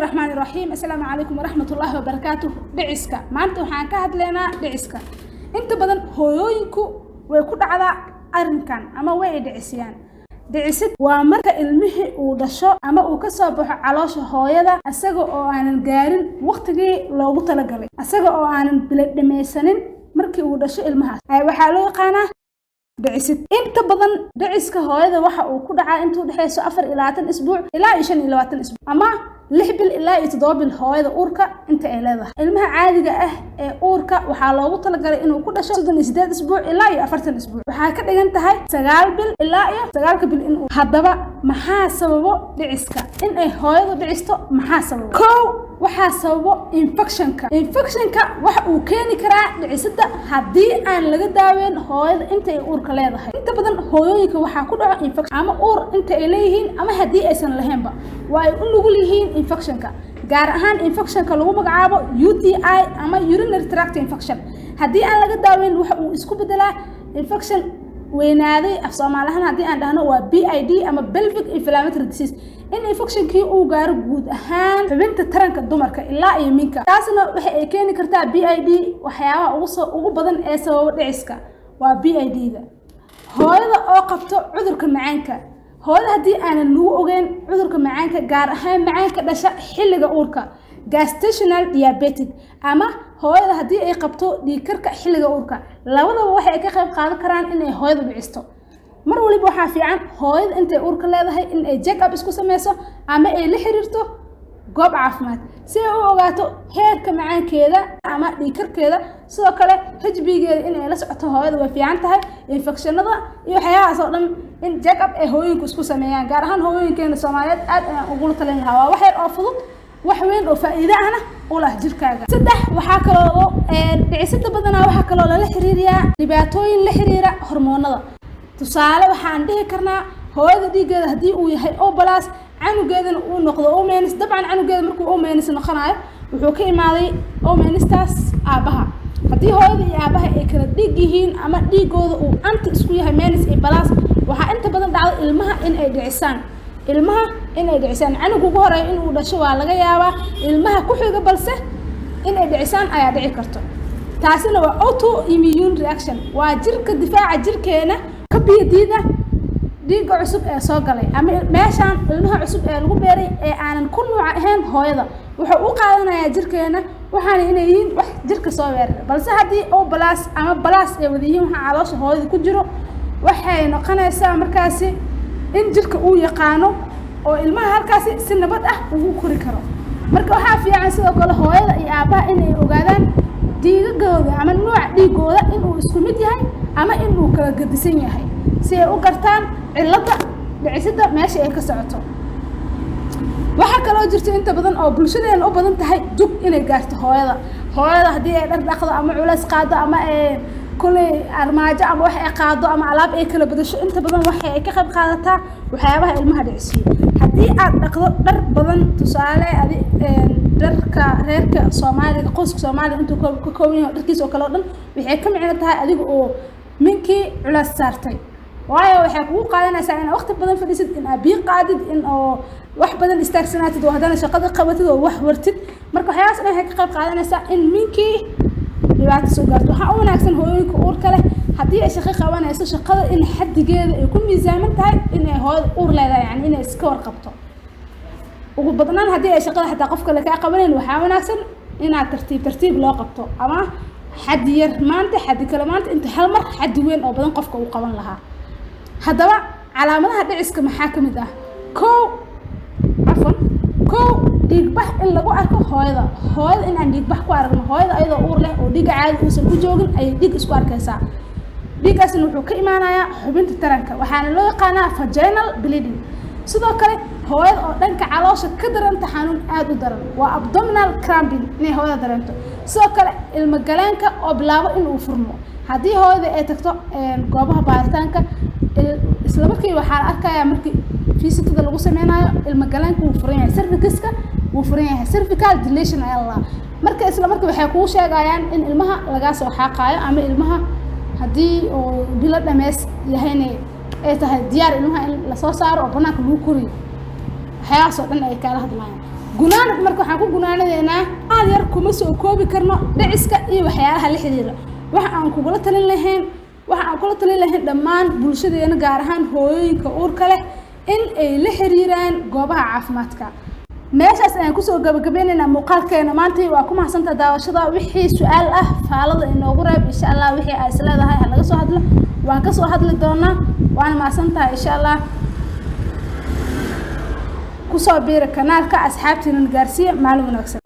الرحمن الرحيم. السلام عليكم ورحمة الله وبركاته. دعسك maanta waxaan ka hadlaynaa dhiciska. inta badan hooyooyinku way ku dhacdaa arrinkan ama way dhicisiyaan. dhicisid waa marka ilmihi uu dhasho ama uu ka soo baxo caloosha hooyada asaga oo aanan gaarin waqtigii loogu talagalay, asaga oo aanan bilad dhameysanin markii uu dhasho ilmahaas waxaa loo yaqaanaa dhicisid. inta badan dhiciska hooyada waxa uu ku dhacaa intuu dhaxayso 4 isbuuc ilaa 25 isbuuc ama 6 bil ilaa 7 bil hooyada uurka inta ay leedahay. ilmaha caadiga ah ee uurka waxaa loogu talagalay inuu ku dhasho 38 isbuuc ilaa 40 isbuuc. waxaa ka dhigan tahay 9 bil ilaa 9 bil in haddaba maxaa sababo dhiciska in ay hooyadu dhicisto? maxaa sababo? kow waxaa sababo infectionka waxa uu keeni karaa dhicisada haddii aan laga daaweyn hooyada inta ay uurka leedahay. inta badan hooyooyinka waxaa ku dhaco infection ama uur inta ay leeyihiin ama haddii aysan lahaynba waa ay u nugul yihiin infectionka, gaar ahaan infectionka lagu magacaabo UTI ama urinary tract infection. haddii aan laga daaweyn waxa uu isku bedelaa infection weynaaday. af Soomaalihan haddii aan dhahno waa PID ama pelvic inflammatory disease, in infectionkii uu gaaro guud ahaan xubinta taranka dumarka ilaa iyo minka. taasna waxa ay keeni kartaa PID. waxyaabaha ugu badan ee sababa dhiciska waa PID-da. hooyada oo qabto cudurka macaanka, hooyada haddii aanan lagu ogeyn cudurka macaanka, gaar ahaan macaanka dhasha xilliga uurka gestational diabetic, ama hooyada haddii ay qabto dhiig karka xilliga uurka, labadaba waxay ka qayb qaadan karaan in ay hooyadu dhicisto. mar waliba waxaa fiican hooyada intay uurka leedahay in ay check up isku sameyso ama ay la xiriirto goob caafimaad si ay u ogaato heerka macaankeeda ama dhiig karkeeda. sidoo kale HB-geeda in ay la socoto hooyada way fiican tahay. infectionada iyo waxyaabahaas oo dhan in check up ay hooyinku isku sameeyaan, gaar ahaan hooyinkeena Soomaaliyeed aad ayaan ugu talin lahaa. waa wax yar oo fudud, wax weyn oo faa'iido ahna u leh jirkaaga. saddex waxaa kaloo dhicisada badanaa waxaa kaloo lala xiriiriyaa dhibaatooyin la xiriira hormoonada. tusaale waxaan dhihi karnaa hooyada dhiiggeeda haddii uu yahay O+, canugeedana uu noqdo O-. dabcan canugeeda markuu O- noqonayo wuxuu ka imaaday O-taas aabaha. haddii hooyada iyo aabaha ay kala dhiig yihiin ama dhiigooda uu anti isku yahay menis iyo balas, waxaa inta badan dhacda ilmaha in ay dhicisaan. canuga ugu horeeya in uu dhasho waa laga yaabaa, ilmaha ku xiga balse in ay dhicisaan ayaa dhici karto. taasina waa autoimmune reaction, waa jirka difaaca jirkeena ka biyadiida dhiigga cusub ee soo galay ama meeshaan ilmaha cusub ee lagu beeray ee aanan ku nuuc ahayn hooyada. wuxuu u qaadanayaa jirkeena waxaana inay yihiin wax jirka soo weerar, balse haddii O+ ama balas ay wada yihiin waxa caloosha hooyada ku jiro, waxay noqonaysaa markaasi in jirka uu yaqaano oo ilmaha halkaasi si nabad ah ugu kori karo. marka waxaa fiican sidoo kale hooyada iyo aabaha inay ogaadaan dhiigagooda ama nuuca dhiigooda inuu isku mid yahay ama inuu kala gedisan yahay si ay u gartaan cilada dhicisada meesha ay ka socoto. waxaa kaloo jirta inta badan oo bulshadeena u badan tahay jug inay gaarto hooyada haddii ay dhar dhaqdo ama culays qaado ama kulay armaajo ama wax ay qaado ama alaab ay kala badasho, inta badan waxay ka qayb qaadataa waxyaabaha ilmaha dhicisiyo. haddii aad dhaqdo dhar badan, tusaale dharka reerka Soomaaliga, qoyska Soomaaliga intuu ka kooban yahay dharkiisa oo kale oo dhan, waxay ka micno tahay adiga oo minkii culays saartay. waayo waxay kugu qaadanaysaa in waqti badan fadhiisid, in aad biyo qaadid, in oo wax badan istaagsanaatid oo haddana shaqada qabatid oo wax wartid. marka waxyaalahaas dhan waxay ka qayb qaadanaysaa in minkii dhibaato soo gaarto. waxaa u wanaagsan hooyooyinka uurka leh haddii ay shaqo qabanayso shaqada in xaddigeeda ay ku miisaaman tahay, in ay hooyada uur leedahay, yani inay iska warqabto. ugu badnaan haddii ay shaqada xataa qof kale kaa qabanayn, waxaa wanaagsan inaad tartiib loo qabto, ama xaddi yar maanta xaddi kale maanta, inta hal mar xaddi weyn oo badan qofka uu qaban lahaa. haddaba calaamadaha dhiciska maxaa ka mid ah? kow dhiigbax in lagu arko hooyada in aan dhiigbax ku aragno. hooyada ayadoo uur leh oo dhiigga caadi uusan u joogin ayay dhiig isku arkaysaa. dhiiggaasna wuxuu ka imaanayaa xubinta taranka, waxaana loo yaqaanaa vaginal bleeding. sidoo kale hooyada oo dhanka caloosha ka daranta xanuun aad u daran waa abdominal cramping inay hooyada dareento. sidoo kale ilmo galeenka oo bilaabo inuu furmo. haddii hooyada ay tagto goobaha baaritaanka, isla markii waxaa la arkayaa markii fiisitada lagu sameynayo ilmo galeenka wuu furan yahay, cervixka wuu furan yahay, cervical dilation ayaa la marka isla markii waxay kuu sheegayaan in ilmaha laga soo xaaqaayo ama ilmaha haddii oo bilo dhameys yahayna ay tahay diyaar ilmaha in la soo saaro oo banaanka lagu koriyo. waxyaalahaas oo dhan ay kala hadlayaan. gunaanad marka waxaan ku gunaanadeynaa aad yar kuma soo koobi karno dhiciska iyo waxyaalaha la xiriira waxa aan kugula talin lahayn dhammaan bulshadeena gaar ahaan hooyooyinka uurka leh in ay la xiriiraan goobaha caafimaadka meeshaas ayaan kusoo gabagabaynaynaa muuqaalkeena maanta waa ku mahadsantahay daawashada wixii su'aal ah faalada inoogu reeb insha Allah wixii ay isleedahay ha laga soo hadlo waan ka soo hadli doonaa waana mahadsantahay insha Allah kusoo biira kanaalka asxaabtiina gaarsiiya maalin wanaagsan